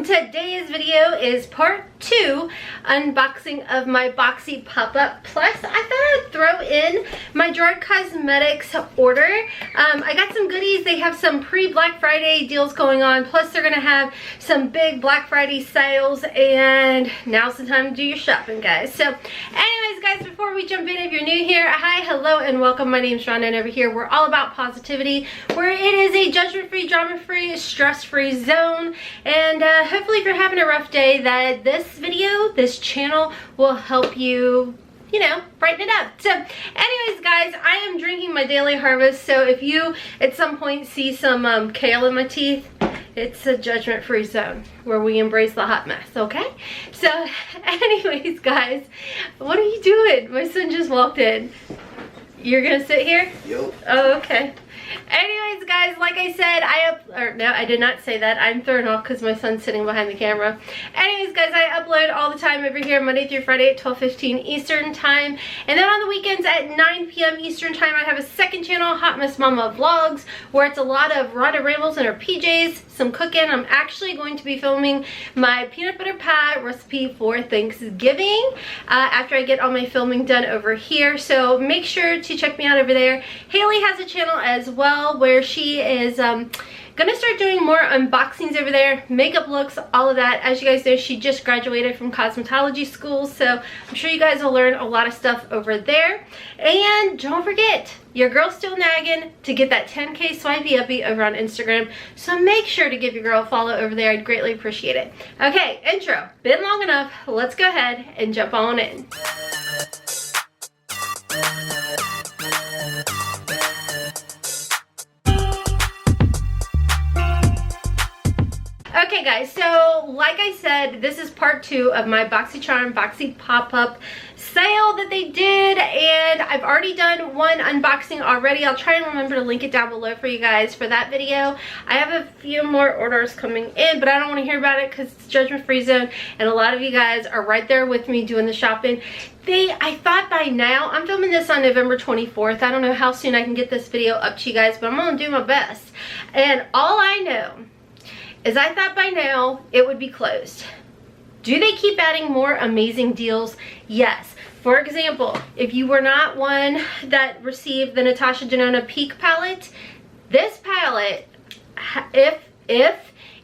today's video is part 2 unboxing of my Boxy Popup. Plus, I thought I'd throw in my Gerard Cosmetics order. I got some goodies. They have some pre-Black Friday deals going on. Plus, they're going to have some big Black Friday sales. And now's the time to do your shopping, guys. So, anyways, guys, before we jump in, if you're new here, hi, hello, and welcome. My name's Rhonda, and over here, we're all about positivity, where it is a judgment-free, drama-free, stress-free zone. And hopefully, if you're having a rough day, that this video, this channel will help you, you know, brighten it up. So anyways, guys, I am drinking my daily harvest. So if you at some point see some kale in my teeth, it's a judgment-free zone where we embrace the hot mess, okay? So anyways, guys, what are you doing? My son just walked in. You're gonna sit here? Yep. Oh, okay. Anyways, guys, like I said, no, I did not say that. I'm thrown off because my son's sitting behind the camera. Anyways, guys, I upload all the time over here Monday through Friday at 12:15 Eastern Time. And then on the weekends at 9 p.m. Eastern Time, I have a second channel, Hotmess Momma Vlogs, where it's a lot of Rhonda rambles in her PJs, some cooking. I'm actually going to be filming my peanut butter pie recipe for Thanksgiving after I get all my filming done over here. So make sure to check me out over there. Haley has a channel as well where she is gonna start doing more unboxings over there, makeup looks, all of that. As you guys know, she just graduated from cosmetology school, so I'm sure you guys will learn a lot of stuff over there. And don't forget, your girl's still nagging to get that 10K swipey uppy over on Instagram, so make sure to give your girl a follow over there. I'd greatly appreciate it. Okay, intro been long enough. Let's go ahead and jump on in. Okay, guys, so like I said, this is part 2 of my Boxycharm Boxy Pop-Up sale that they did, and I've already done one unboxing already. I'll try and remember to link it down below for you guys for that video. I have a few more orders coming in, but I don't want to hear about it because it's judgment-free zone, and a lot of you guys are right there with me doing the shopping. I thought by now, I'm filming this on November 24th. I don't know how soon I can get this video up to you guys, but I'm going to do my best. And all I know is I thought by now it would be closed. Do they keep adding more amazing deals? Yes. For example, if you were not one that received the Natasha Denona Peak palette, this palette, if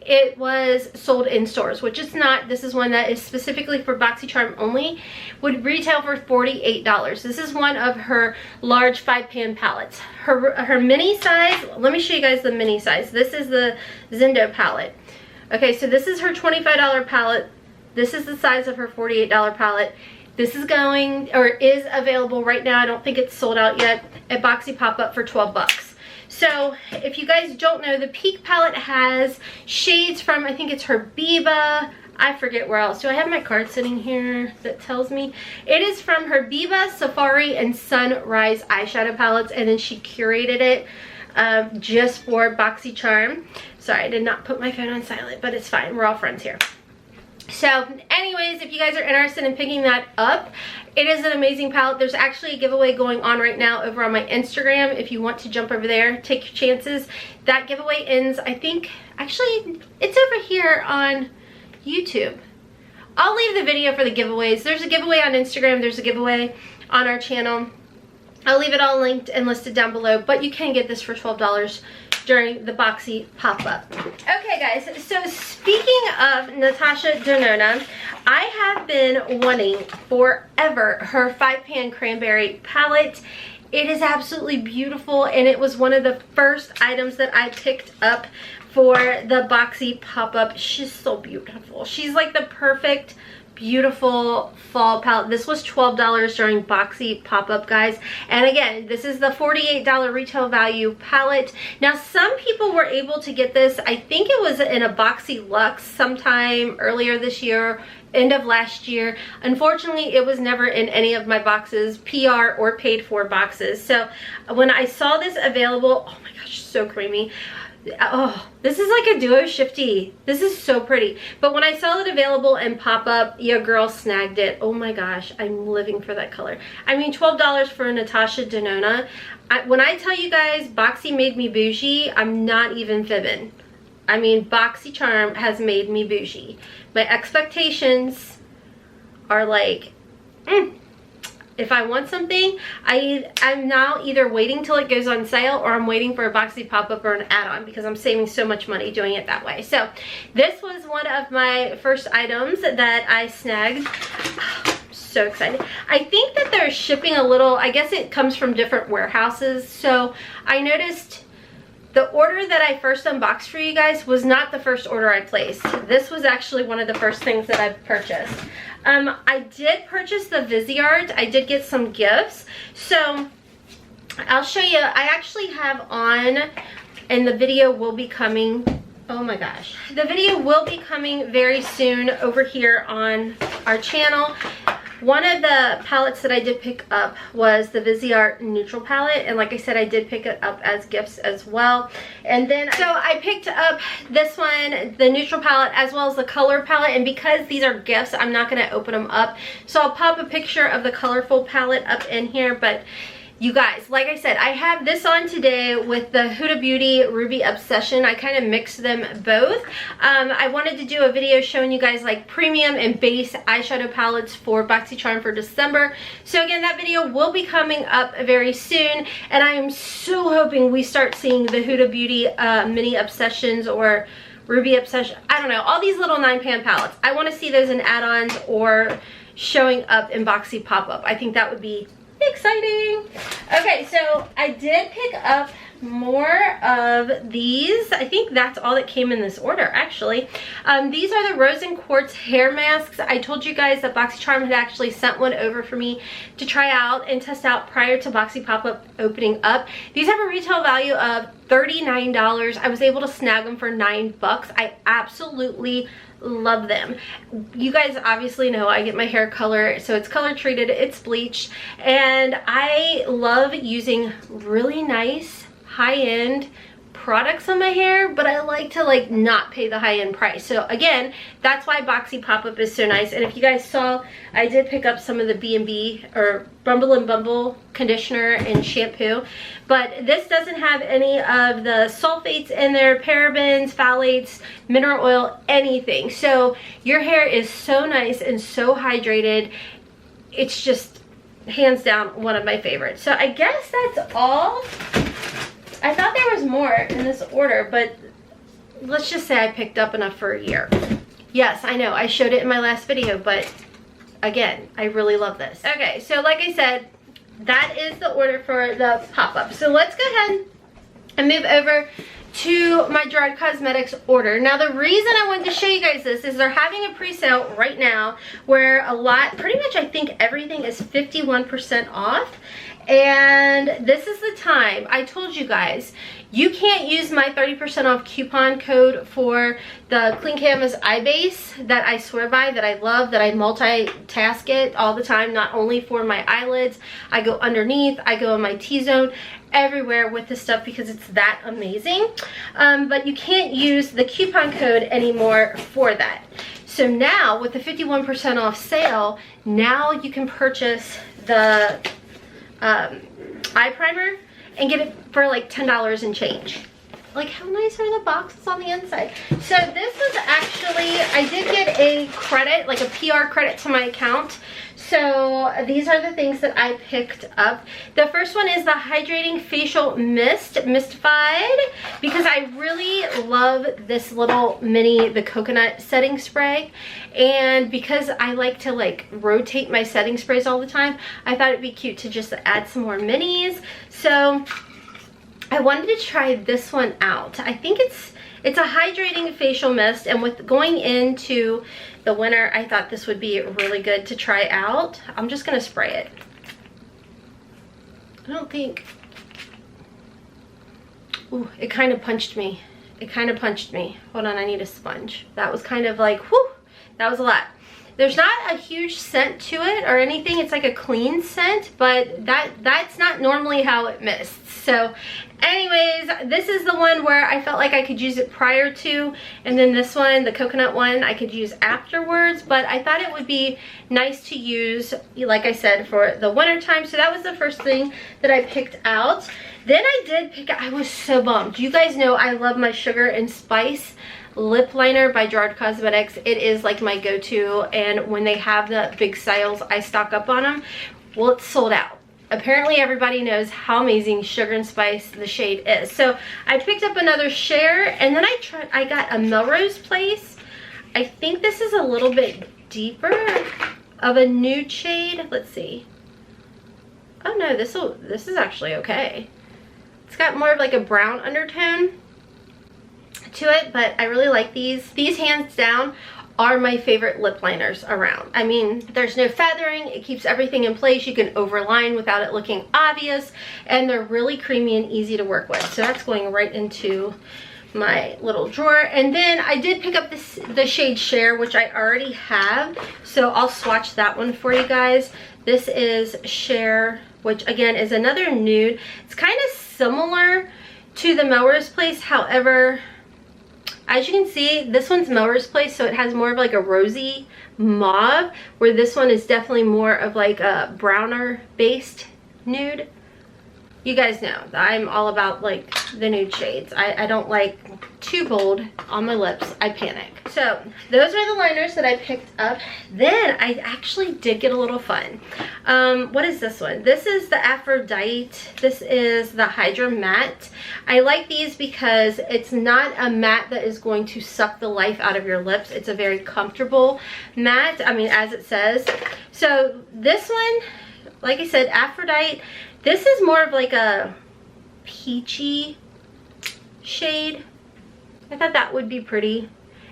it was sold in stores, which it's not, this is one that is specifically for Boxycharm only, would retail for $48. This is one of her large 5-pan palettes. Her mini size, let me show you guys the mini size. This is the Zendo palette. Okay, so this is her $25 palette. This is the size of her $48 palette. This is going, or is available right now, I don't think it's sold out yet, at Boxy Popup for 12 bucks. So, if you guys don't know, the Peak palette has shades from, I think it's her Biba, I forget where else. Do I have my card sitting here that tells me? It is from her Biba, Safari, and Sunrise eyeshadow palettes, and then she curated it just for Boxycharm. Sorry, I did not put my phone on silent, but it's fine. We're all friends here. So anyways, if you guys are interested in picking that up, it is an amazing palette. There's actually a giveaway going on right now over on my Instagram. If you want to jump over there, take your chances. That giveaway ends, I think, actually, it's over here on YouTube. I'll leave the video for the giveaways. There's a giveaway on Instagram. There's a giveaway on our channel. I'll leave it all linked and listed down below, but you can get this for $12 during the Boxy Pop-Up. Okay, guys, so speaking of Natasha Denona, I have been wanting forever her 5-pan Cranberry palette. It is absolutely beautiful, and it was one of the first items that I picked up for the Boxy Pop-Up. She's so beautiful. She's like the perfect beautiful fall palette. This was $12 during Boxy Pop-Up, guys. And again, this is the $48 retail value palette. Now, some people were able to get this, I think it was in a BoxyLuxe sometime earlier this year, end of last year. Unfortunately, it was never in any of my boxes, PR or paid for boxes. So when I saw this available, oh my gosh, so creamy. Oh, this is like a duo shifty. This is so pretty. But when I saw it available in pop-up, your girl snagged it. Oh my gosh, I'm living for that color. I mean, $12 for a Natasha Denona. When I tell you guys Boxy made me bougie, I'm not even fibbing. I mean, Boxycharm has made me bougie. My expectations are like, if I want something, I'm now either waiting till it goes on sale or I'm waiting for a Boxy Pop-Up or an add-on because I'm saving so much money doing it that way. So this was one of my first items that I snagged. Oh, so excited. I think that they're shipping a little, I guess it comes from different warehouses. So I noticed the order that I first unboxed for you guys was not the first order I placed. This was actually one of the first things that I've purchased. I did purchase the Vizier. I did get some gifts. So I'll show you. I actually have on, and the video will be coming. Oh my gosh. The video will be coming very soon over here on our channel. One of the palettes that I did pick up was the Vizier neutral palette, and like I said, I did pick it up as gifts as well. And then so I picked up this one, the neutral palette, as well as the color palette, and because these are gifts, I'm not going to open them up, so I'll pop a picture of the colorful palette up in here. But you guys, like I said, I have this on today with the Huda Beauty Ruby Obsession. I kind of mixed them both. I wanted to do a video showing you guys like premium and base eyeshadow palettes for Boxycharm for December. So again, that video will be coming up very soon, and I am so hoping we start seeing the Huda Beauty mini obsessions or Ruby Obsession. I don't know, all these little 9-pan palettes. I want to see those in add-ons or showing up in Boxy Pop-Up. I think that would be exciting. Okay, so I did pick up more of these. I think that's all that came in this order, actually. These are the Rose and Quartz hair masks. I told you guys that Boxycharm had actually sent one over for me to try out and test out prior to Boxy Pop-Up opening up. These have a retail value of $39. I was able to snag them for $9. I absolutely love them. You guys obviously know I get my hair color, so it's color treated, it's bleached, and I love using really nice high-end products on my hair, but I like to like not pay the high-end price. So again, that's why Boxy Pop-Up is so nice. And if you guys saw, I did pick up some of the B&B or Bumble conditioner and shampoo, but this doesn't have any of the sulfates in there, parabens, phthalates, mineral oil, anything. So your hair is so nice and so hydrated. It's just hands down one of my favorites. So I guess that's all. I thought there was more in this order, but let's just say I picked up enough for a year. Yes, I know, I showed it in my last video, but again, I really love this. Okay, so like I said, that is the order for the pop-up. So let's go ahead and move over to my Gerard Cosmetics order. Now the reason I wanted to show you guys this is they're having a pre-sale right now where a lot, pretty much I think everything is 51% off. And this is the time. I told you guys, you can't use my 30% off coupon code for the Clean Canvas Eye Base that I swear by, that I love, that I multitask it all the time, not only for my eyelids. I go underneath, I go in my T-zone, everywhere with this stuff because it's that amazing. But you can't use the coupon code anymore for that. So now with the 51% off sale, now you can purchase the eye primer and get it for like $10 and change. Like, how nice are the boxes on the inside? So this was actually, I did get a credit, like a PR credit to my account. So these are the things that I picked up. The first one is the Hydrating Facial Mist, Mystified, because I really love this little mini, the coconut setting spray. And because I like to like rotate my setting sprays all the time, I thought it'd be cute to just add some more minis. So I wanted to try this one out. I think it's a hydrating facial mist, and with going into the winter, I thought this would be really good to try out. I'm just gonna spray it. I don't think, ooh, it kind of punched me. It kind of punched me. Hold on, I need a sponge. That was kind of like, whew, that was a lot. There's not a huge scent to it or anything. It's like a clean scent, but that's not normally how it mists. So anyways, this is the one where I felt like I could use it prior to, and then this one, the coconut one, I could use afterwards, but I thought it would be nice to use, like I said, for the winter time. So that was the first thing that I picked out. Then I was so bummed. You guys know I love my Sugar and Spice lip liner by Gerard Cosmetics. It is like my go-to, and when they have the big sales, I stock up on them. Well, it's sold out. Apparently everybody knows how amazing Sugar and Spice the shade is. So I picked up another Cher, and then I got a Melrose Place. I think this is a little bit deeper of a nude shade. Let's see. Oh no, this is actually okay. It's got more of like a brown undertone to it, but I really like these. These hands down are my favorite lip liners around. I mean, there's no feathering, it keeps everything in place, you can overline without it looking obvious, and they're really creamy and easy to work with. So that's going right into my little drawer. And then I did pick up the shade Cher, which I already have, so I'll swatch that one for you guys. This is Cher, which again is another nude. It's kind of similar to the Melrose Place, however, as you can see, this one's Melrose Place, so it has more of like a rosy mauve, where this one is definitely more of like a browner based nude. You guys know that I'm all about like the nude shades. I don't like too bold on my lips. I panic. So those are the liners that I picked up. Then I actually did get a little fun. What is this one? This is the Aphrodite. This is the Hydra Matte. I like these because it's not a matte that is going to suck the life out of your lips. It's a very comfortable matte, I mean, as it says. So this one, like I said, Aphrodite. This is more of like a peachy shade. I thought that would be pretty.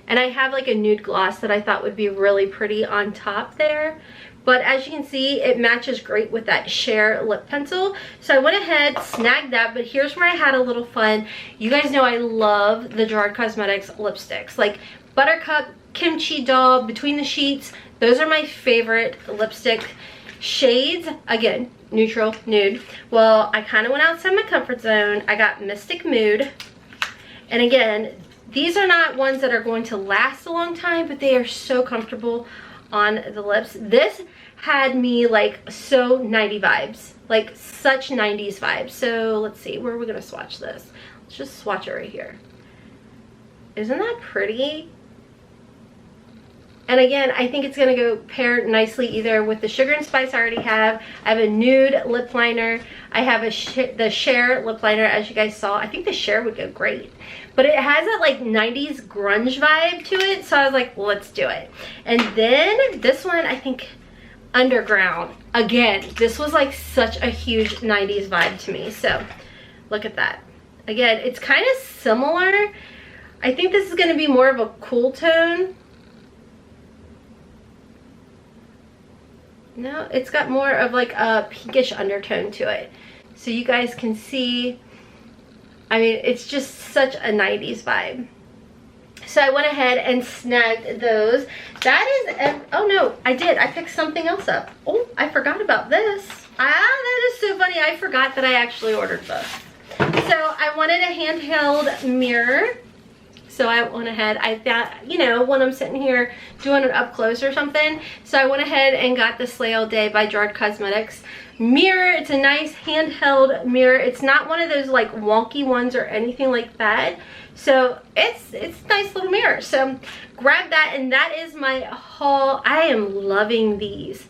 And I have like a nude gloss that I thought would be really pretty on top there. But as you can see, it matches great with that Cher lip pencil. So I went ahead, snagged that, but here's where I had a little fun. You guys know I love the Gerard Cosmetics lipsticks. Like Buttercup, Kimchi Doll, Between the Sheets. Those are my favorite lipstick shades. Again, neutral, nude. Well, I kind of went outside my comfort zone. I got Mystic Mood. And again, these are not ones that are going to last a long time, but they are so comfortable on the lips. This had me like so 90s vibes, like such 90s vibes. So let's see, where are we gonna swatch this? Let's just swatch it right here. Isn't that pretty? And again, I think it's gonna go pair nicely either with the Sugar and Spice I already have. I have a nude lip liner. I have the Cher lip liner, as you guys saw. I think the Cher would go great. But it has that like 90s grunge vibe to it, so I was like, well, let's do it. And then this one, I think Underground. Again, this was like such a huge 90s vibe to me, so look at that. Again, it's kind of similar. I think this is gonna be more of a cool tone. No, it's got more of like a pinkish undertone to it. So you guys can see, I mean, it's just such a 90s vibe. So I went ahead and snagged those. That is, oh no, I picked something else up. Oh, I forgot about this. That is so funny. I forgot that I actually ordered this. So I wanted a handheld mirror. So I went ahead, I thought, you know, when I'm sitting here doing it up close or something. So I went ahead and got the Slay All Day by Gerard Cosmetics mirror. It's a nice handheld mirror. It's not one of those like wonky ones or anything like that. So it's a nice little mirror. So grab that, and that is my haul. I am loving these.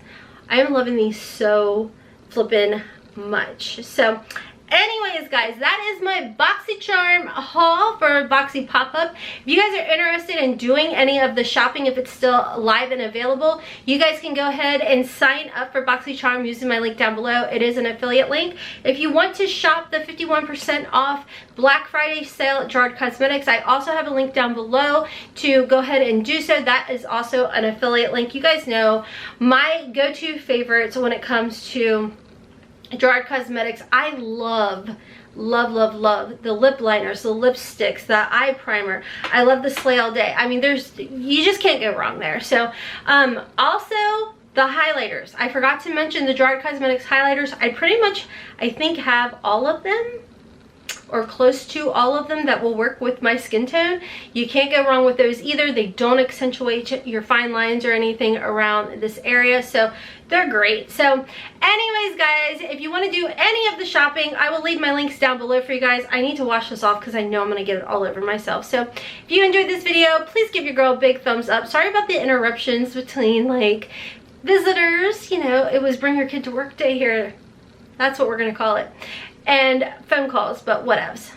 I am loving these so flippin' much. So anyways, guys, that is my Boxycharm haul for Boxy Pop-Up. If you guys are interested in doing any of the shopping, if it's still live and available, you guys can go ahead and sign up for Boxycharm using my link down below. It is an affiliate link. If you want to shop the 51% off Black Friday sale at Gerard Cosmetics, I also have a link down below to go ahead and do so. That is also an affiliate link. You guys know my go-to favorites when it comes to Gerard Cosmetics. I love Love, love, love the lip liners, the lipsticks, the eye primer. I love the Slay All Day. I mean, you just can't go wrong there. So also the highlighters. I forgot to mention the Gerard Cosmetics highlighters. I pretty much, I think, have all of them, or close to all of them, that will work with my skin tone. You can't go wrong with those either. They don't accentuate your fine lines or anything around this area, so they're great. So anyways, guys, if you want to do any of the shopping, I will leave my links down below for you guys. I need to wash this off because I know I'm going to get it all over myself. So if you enjoyed this video, please give your girl a big thumbs up. Sorry about the interruptions between, like, visitors. You know, it was bring your kid to work day here. That's what we're going to call it. And phone calls, but whatevs.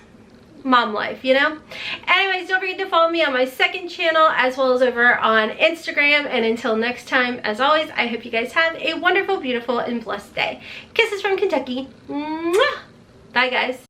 Mom life, you know? Anyways, don't forget to follow me on my second channel as well as over on Instagram. And until next time, as always, I hope you guys have a wonderful, beautiful, and blessed day. Kisses from Kentucky. Mwah! Bye, guys.